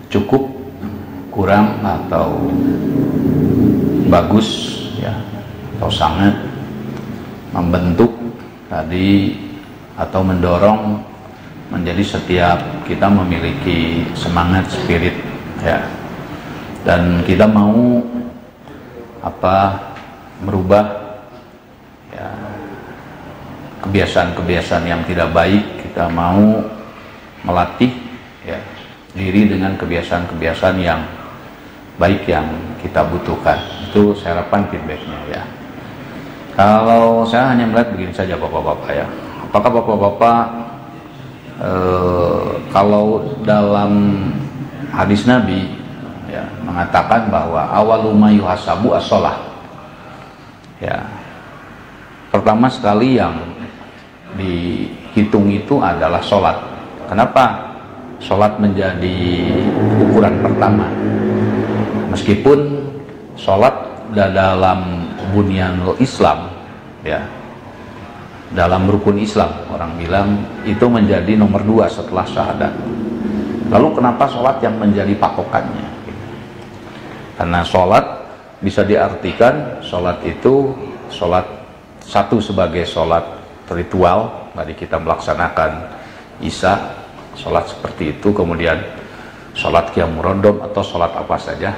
cukup, kurang, atau bagus ya, atau sangat membentuk tadi atau mendorong menjadi setiap kita memiliki semangat, spirit ya, dan kita mau merubah ya kebiasaan-kebiasaan yang tidak baik. Kita mau melatih ya diri dengan kebiasaan-kebiasaan yang baik yang kita butuhkan. Itu saya harapkan feedbacknya ya. Kalau saya hanya melihat begini saja bapak-bapak ya, apakah bapak-bapak kalau dalam hadis Nabi ya mengatakan bahwa awalu ma yuhasabu as-shalah ya, pertama sekali yang dihitung itu adalah sholat. Kenapa sholat menjadi ukuran pertama? Meskipun sholat dalam bunyanul Islam ya, dalam rukun Islam orang bilang itu menjadi nomor 2 setelah syahadat. Lalu kenapa sholat yang menjadi patokannya? Karena sholat bisa diartikan sholat itu sholat satu sebagai sholat ritual, tadi kita melaksanakan Isya, sholat seperti itu, kemudian sholat qiyamul rondom atau sholat apa saja.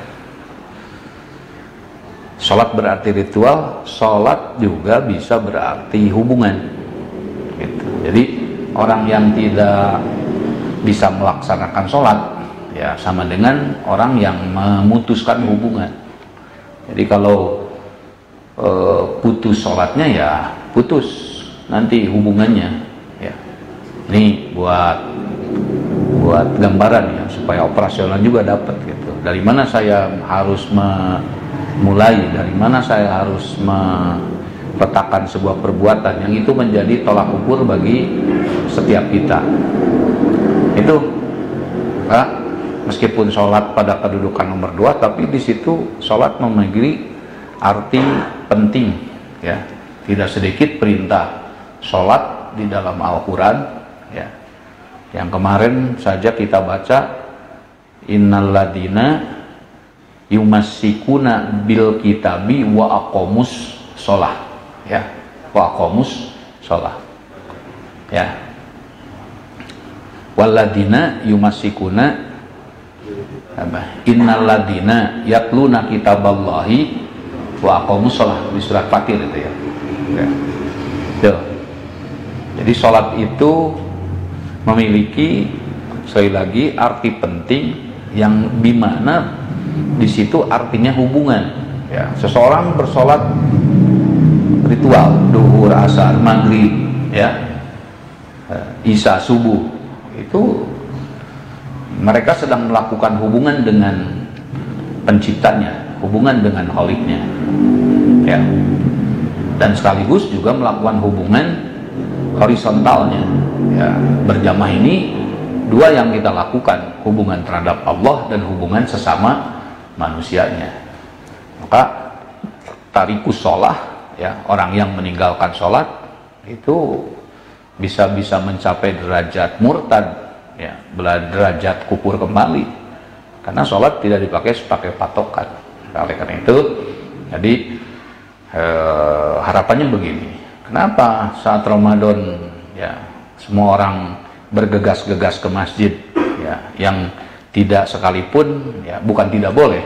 Sholat berarti ritual, sholat juga bisa berarti hubungan gitu. Jadi orang yang tidak bisa melaksanakan sholat ya sama dengan orang yang memutuskan hubungan. Jadi kalau putus sholatnya ya putus nanti hubungannya ya. Ini buat gambaran ya, supaya operasional juga dapat gitu. Dari mana saya harus mulai, dari mana saya harus meletakkan sebuah perbuatan yang itu menjadi tolak ukur bagi setiap kita. Itu meskipun sholat pada kedudukan nomor 2, tapi di situ sholat memiliki arti penting ya. Tidak sedikit perintah sholat di dalam Al-Quran ya. Yang kemarin saja kita baca, innalladzina yumassikuna bil kitabi wa aqamus sholah ya, wa aqamus sholah ya, walladzina yumassikuna innalladzina yatluna kitaballahi wa aqamus sholah, di surat Fatir itu ya. Jadi sholat itu memiliki sekali lagi arti penting yang dimana di situ artinya hubungan ya. Seseorang bersolat ritual duhur, asar, maghrib ya, isya, subuh, itu mereka sedang melakukan hubungan dengan penciptanya, hubungan dengan kholiknya ya, dan sekaligus juga melakukan hubungan horizontalnya ya. Berjamaah ini dua yang kita lakukan, hubungan terhadap Allah dan hubungan sesama manusianya. Maka tarikus sholah ya, orang yang meninggalkan sholat itu bisa mencapai derajat murtad ya, derajat kufur kembali, karena sholat tidak dipakai sebagai patokan. Oleh karena itu jadi harapannya begini, kenapa saat Ramadan ya semua orang bergegas-gegas ke masjid ya, yang tidak sekalipun ya, bukan tidak boleh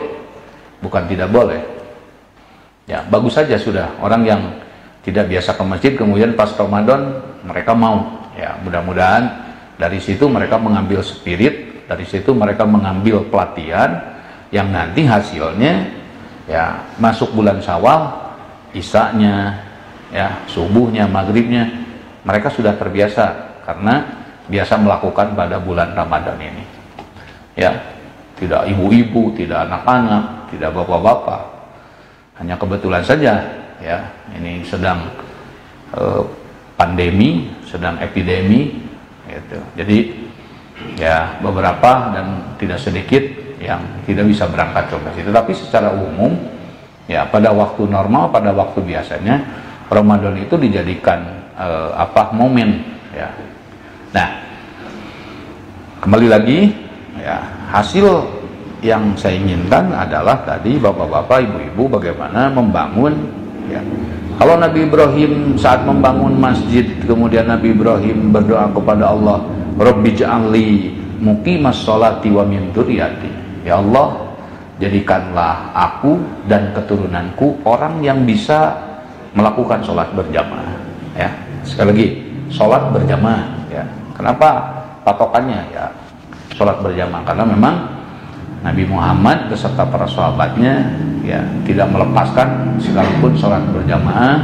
ya, bagus saja sudah orang yang tidak biasa ke masjid kemudian pas Ramadan mereka mau ya, mudah-mudahan dari situ mereka mengambil spirit, dari situ mereka mengambil pelatihan yang nanti hasilnya ya masuk bulan Syawal, Isyanya ya, subuhnya, maghribnya mereka sudah terbiasa karena biasa melakukan pada bulan Ramadan ini ya. Tidak ibu-ibu, tidak anak-anak, tidak bapak-bapak, hanya kebetulan saja ya ini sedang pandemi, sedang epidemi gitu. Jadi ya beberapa dan tidak sedikit yang tidak bisa berangkat ke masjid. Tetapi secara umum ya pada waktu normal, pada waktu biasanya Ramadan itu dijadikan momen ya. Nah, kembali lagi ya, hasil yang saya inginkan adalah tadi bapak-bapak, ibu-ibu bagaimana membangun ya. Kalau Nabi Ibrahim saat membangun masjid, kemudian Nabi Ibrahim berdoa kepada Allah, Rabbi ja'alli muqimas sholati wa min dzurriyyati. Ya Allah, jadikanlah aku dan keturunanku orang yang bisa melakukan sholat berjamaah ya. Sekali lagi, sholat berjamaah ya. Kenapa patokannya ya sholat berjamaah? Karena memang Nabi Muhammad beserta para sahabatnya ya tidak melepaskan sekalipun sholat berjamaah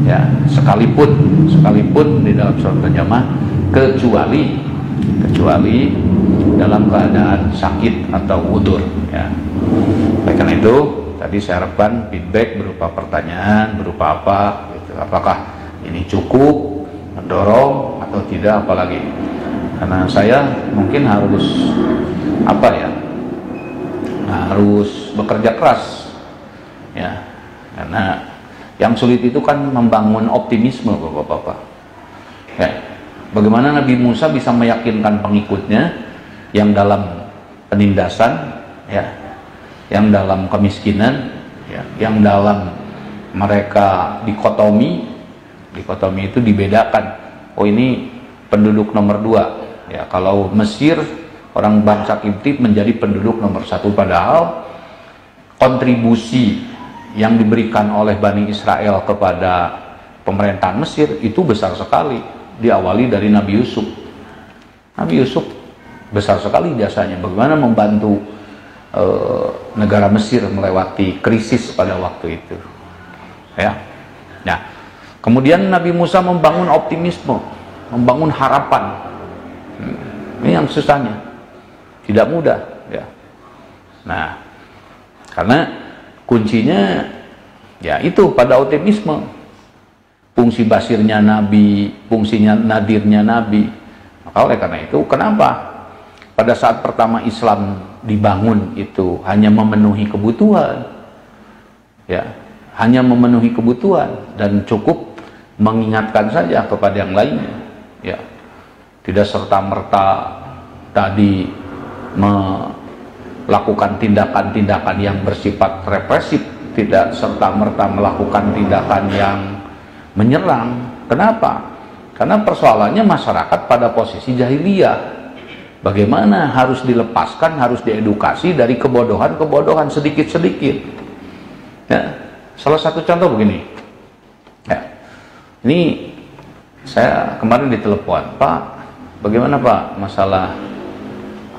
ya, sekalipun di dalam sholat berjamaah kecuali dalam keadaan sakit atau udzur ya. Oleh karena itu tadi saya harapkan feedback berupa pertanyaan, berupa apa gitu. Apakah ini cukup mendorong atau tidak, apalagi karena saya mungkin harus harus bekerja keras ya, karena yang sulit itu kan membangun optimisme bapak-bapak ya. Bagaimana Nabi Musa bisa meyakinkan pengikutnya yang dalam penindasan ya, yang dalam kemiskinan ya, yang dalam mereka dikotomi itu dibedakan, oh ini penduduk nomor 2 ya. Kalau Mesir, orang bangsa Kipti menjadi penduduk nomor 1, padahal kontribusi yang diberikan oleh Bani Israel kepada pemerintahan Mesir itu besar sekali, diawali dari Nabi Yusuf. Nabi Yusuf besar sekali jasanya, bagaimana membantu negara Mesir melewati krisis pada waktu itu ya. Nah, kemudian Nabi Musa membangun optimisme, membangun harapan. Ini yang susahnya, tidak mudah ya. Nah, karena kuncinya ya itu pada optimisme. Fungsi basirnya Nabi, fungsinya nadirnya Nabi. Maka oleh karena itu, kenapa pada saat pertama Islam dibangun itu hanya memenuhi kebutuhan ya, hanya memenuhi kebutuhan dan cukup mengingatkan saja kepada yang lainnya ya. Tidak serta-merta tadi melakukan tindakan-tindakan yang bersifat represif, tidak serta-merta melakukan tindakan yang menyerang. Kenapa? Karena persoalannya masyarakat pada posisi jahiliyah. Bagaimana harus dilepaskan, harus diedukasi dari kebodohan-kebodohan sedikit-sedikit ya. Salah satu contoh begini ya, ini saya kemarin ditelepon, Pak, bagaimana Pak masalah,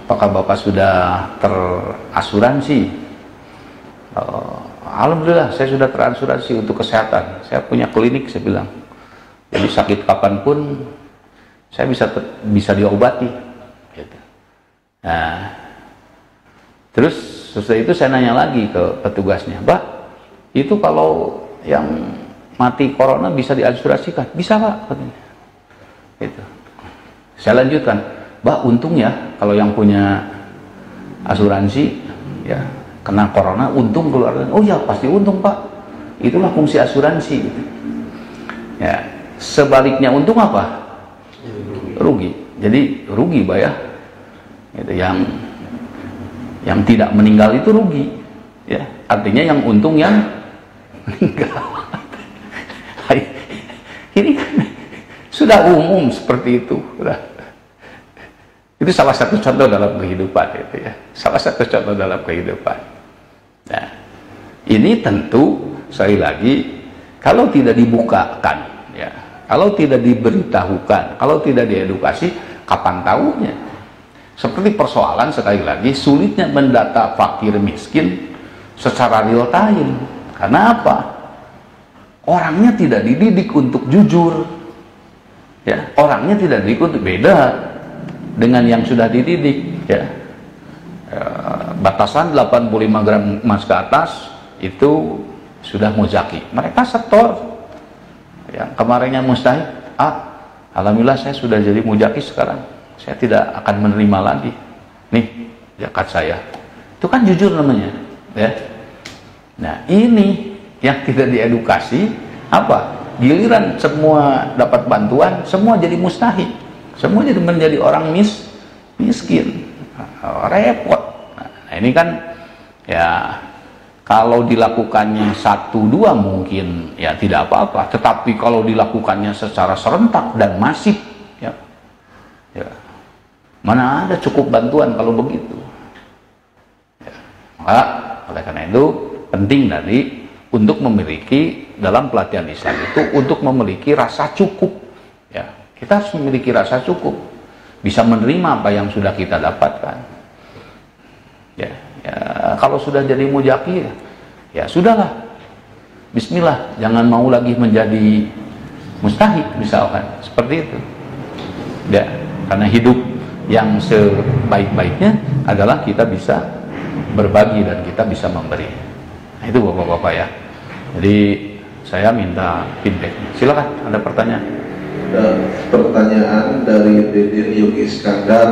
apakah Bapak sudah terasuransi? Alhamdulillah saya sudah terasuransi untuk kesehatan, saya punya klinik, saya bilang, jadi sakit kapanpun saya bisa diobati gitu. Nah, terus setelah itu saya nanya lagi ke petugasnya, Mbak, itu kalau yang mati corona bisa diasuransikan? Bisa Pak, katanya. Gitu. Saya lanjutkan, Mbak, untung ya kalau yang punya asuransi ya kena corona, untung keluarga. Oh ya pasti untung Pak, itulah fungsi asuransi gitu. Ya, sebaliknya untung apa? Rugi. Jadi rugi Pak ya. Gitu. Yang tidak meninggal itu rugi ya, artinya yang untung yang meninggal. Ini kan sudah umum seperti itu. Itu salah satu contoh dalam kehidupan itu ya, salah satu contoh dalam kehidupan. Nah, ini tentu sekali lagi kalau tidak dibukakan ya, kalau tidak diberitahukan, kalau tidak diedukasi, kapan tahunya? Seperti persoalan sekali lagi sulitnya mendata fakir miskin secara real time. Karena apa? Orangnya tidak dididik untuk jujur ya, orangnya tidak dididik untuk beda dengan yang sudah dididik ya. Batasan 85 gram emas ke atas itu sudah muzaki, mereka setor yang kemarinnya mustahil, alhamdulillah saya sudah jadi muzaki sekarang, saya tidak akan menerima lagi nih zakat saya. Itu kan jujur namanya ya. Nah, ini yang tidak diedukasi, apa? Giliran semua dapat bantuan, semua jadi mustahil, semua jadi menjadi orang miskin. repot. Nah, ini kan ya kalau dilakukannya 1-2 mungkin ya tidak apa-apa, tetapi kalau dilakukannya secara serentak dan masif ya, mana ada cukup bantuan kalau begitu ya. Maka oleh karena itu penting tadi untuk memiliki dalam pelatihan Islam itu untuk memiliki rasa cukup ya. Kita harus memiliki rasa cukup, bisa menerima apa yang sudah kita dapatkan ya. Kalau sudah jadi mujaki ya sudahlah, bismillah, jangan mau lagi menjadi mustahik misalkan seperti itu ya. Karena hidup yang sebaik-baiknya adalah kita bisa berbagi dan kita bisa memberi. Nah, itu bapak-bapak ya. Jadi saya minta feedback, silakan ada pertanyaan. Pertanyaan dari Dede Yogi Iskandar,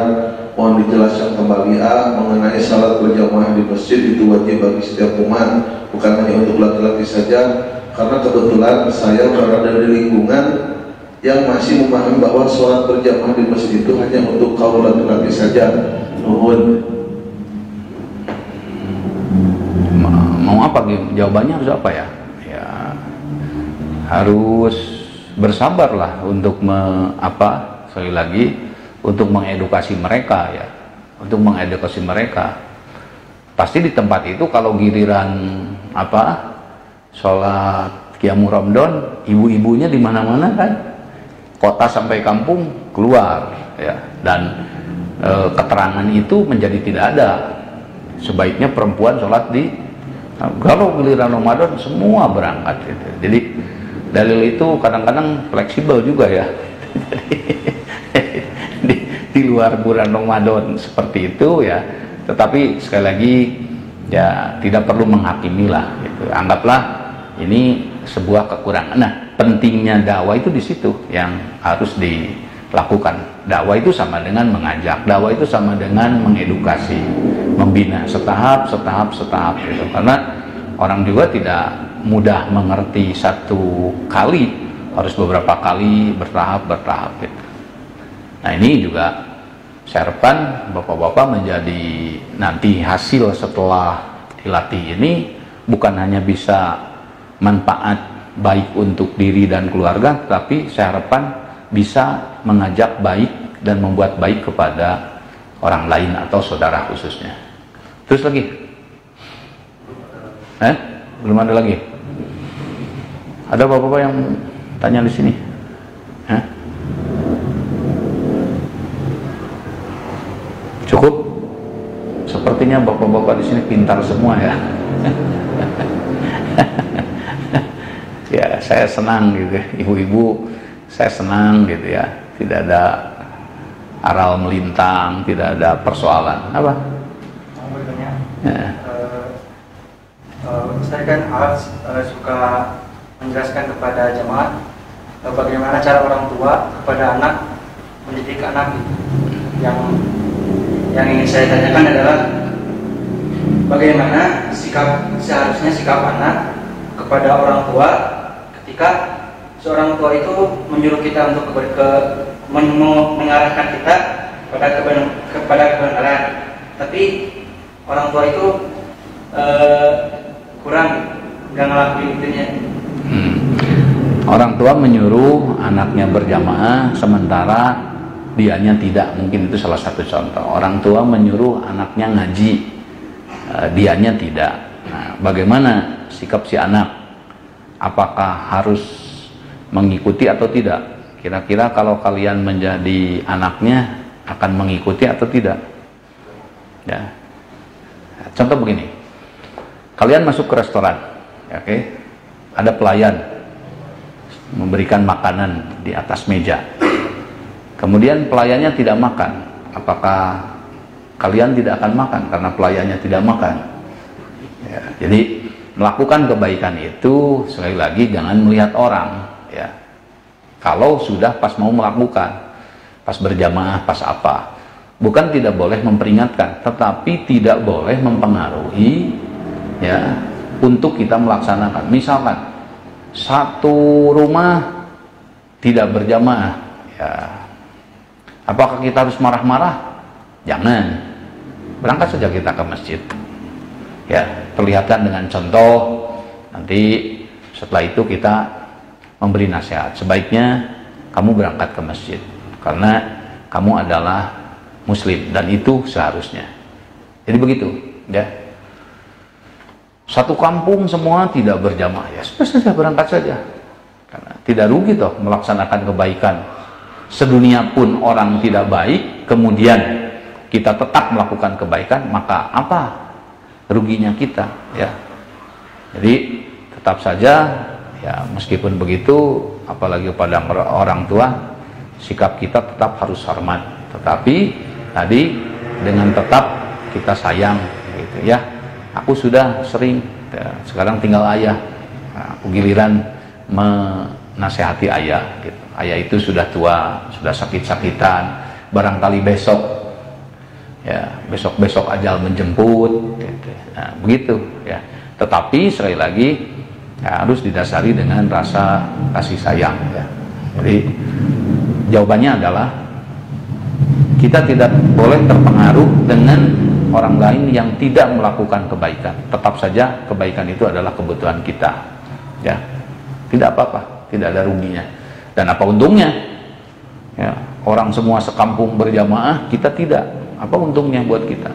mohon dijelaskan kembali mengenai salat berjamaah di masjid itu wajib bagi setiap umat, bukan hanya untuk laki-laki saja, karena kebetulan saya berada di lingkungan yang masih memahami bahwa salat berjamaah di masjid itu hanya untuk kaum laki-laki saja. Nuhun. Mau apa jawabannya harus apa ya? Ya harus bersabarlah untuk sekali lagi untuk mengedukasi mereka ya, untuk mengedukasi mereka. Pasti di tempat itu kalau giliran sholat Qiyamul Ramadan, ibu-ibunya di mana-mana kan, kota sampai kampung keluar ya, dan keterangan itu menjadi tidak ada. Sebaiknya perempuan sholat kalau giliran Ramadan semua berangkat gitu. Jadi dalil itu kadang-kadang fleksibel juga ya. di luar bulan Ramadan seperti itu ya, tetapi sekali lagi ya tidak perlu menghakimi lah gitu. Anggaplah ini sebuah kekurangan. Nah, pentingnya dakwah itu di situ yang harus dilakukan. Dakwah itu sama dengan mengajak, dakwah itu sama dengan mengedukasi, membina setahap gitu. Karena orang juga tidak mudah mengerti satu kali, harus beberapa kali bertahap gitu. Nah, ini juga saya harapkan bapak-bapak menjadi nanti hasil setelah dilatih ini bukan hanya bisa manfaat baik untuk diri dan keluarga, tapi saya harapkan bisa mengajak baik dan membuat baik kepada orang lain atau saudara khususnya. Terus lagi? Belum ada lagi? Ada bapak-bapak yang tanya di sini? Cukup? Sepertinya bapak-bapak di sini pintar semua ya. Ya, saya senang gitu. Ibu-ibu, saya senang gitu ya. Tidak ada aral melintang, tidak ada persoalan. Apa? Mau bertanya. Ya. Saya kan suka menjelaskan kepada jemaat bagaimana cara orang tua kepada anak mendidik anak gitu. Yang ingin saya tanyakan adalah bagaimana seharusnya sikap anak kepada orang tua ketika seorang tua itu menyuruh kita untuk mengarahkan kita kepada kebenaran, tapi orang tua itu kurang nggak ngelakuin itunya. Orang tua menyuruh anaknya berjamaah sementara dianya tidak, mungkin itu salah satu contoh. Orang tua menyuruh anaknya ngaji, dianya tidak. Nah, bagaimana sikap si anak? Apakah harus mengikuti atau tidak? Kira-kira kalau kalian menjadi anaknya akan mengikuti atau tidak? Ya. Contoh begini, kalian masuk ke restoran, oke? Ada pelayan memberikan makanan di atas meja. Kemudian pelayannya tidak makan, apakah kalian tidak akan makan karena pelayannya tidak makan? Ya, jadi melakukan kebaikan itu sekali lagi jangan melihat orang ya. Kalau sudah pas mau melakukan, pas berjamaah, pas apa, bukan tidak boleh memperingatkan, tetapi tidak boleh mempengaruhi ya untuk kita melaksanakan. Misalkan satu rumah tidak berjamaah ya, apakah kita harus marah-marah? Jangan. berangkat saja kita ke masjid. Ya, perlihatkan dengan contoh. Nanti setelah itu kita memberi nasihat. Sebaiknya kamu berangkat ke masjid karena kamu adalah muslim dan itu seharusnya. Jadi begitu, ya. Satu kampung semua tidak berjamaah, ya sudah saja, berangkat saja. Karena tidak rugi toh melaksanakan kebaikan. Sedunia pun orang tidak baik, kemudian kita tetap melakukan kebaikan, maka apa ruginya kita, ya. Jadi tetap saja, ya, meskipun begitu, apalagi pada orang tua, sikap kita tetap harus hormat. Tetapi tadi dengan tetap kita sayang, gitu ya. Aku sudah sering, ya, sekarang tinggal ayah. Nah, aku giliran menasehati ayah, gitu. Ayah itu sudah tua, sudah sakit-sakitan, barangkali besok, ya, besok ajal menjemput, gitu. Nah, begitu, ya. Tetapi sekali lagi, ya, harus didasari dengan rasa kasih sayang, ya. Jadi jawabannya adalah kita tidak boleh terpengaruh dengan orang lain yang tidak melakukan kebaikan. Tetap saja kebaikan itu adalah kebutuhan kita, ya. Tidak apa-apa, tidak ada ruginya. Dan apa untungnya? Ya, orang semua sekampung berjamaah, kita tidak. Apa untungnya buat kita?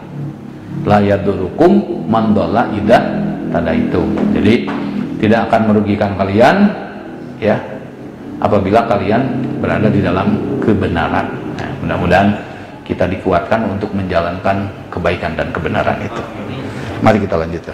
La yadurukum man dhalla idza tadaitum. Jadi tidak akan merugikan kalian, ya, apabila kalian berada di dalam kebenaran. Nah, mudah-mudahan kita dikuatkan untuk menjalankan kebaikan dan kebenaran itu. Mari kita lanjutkan.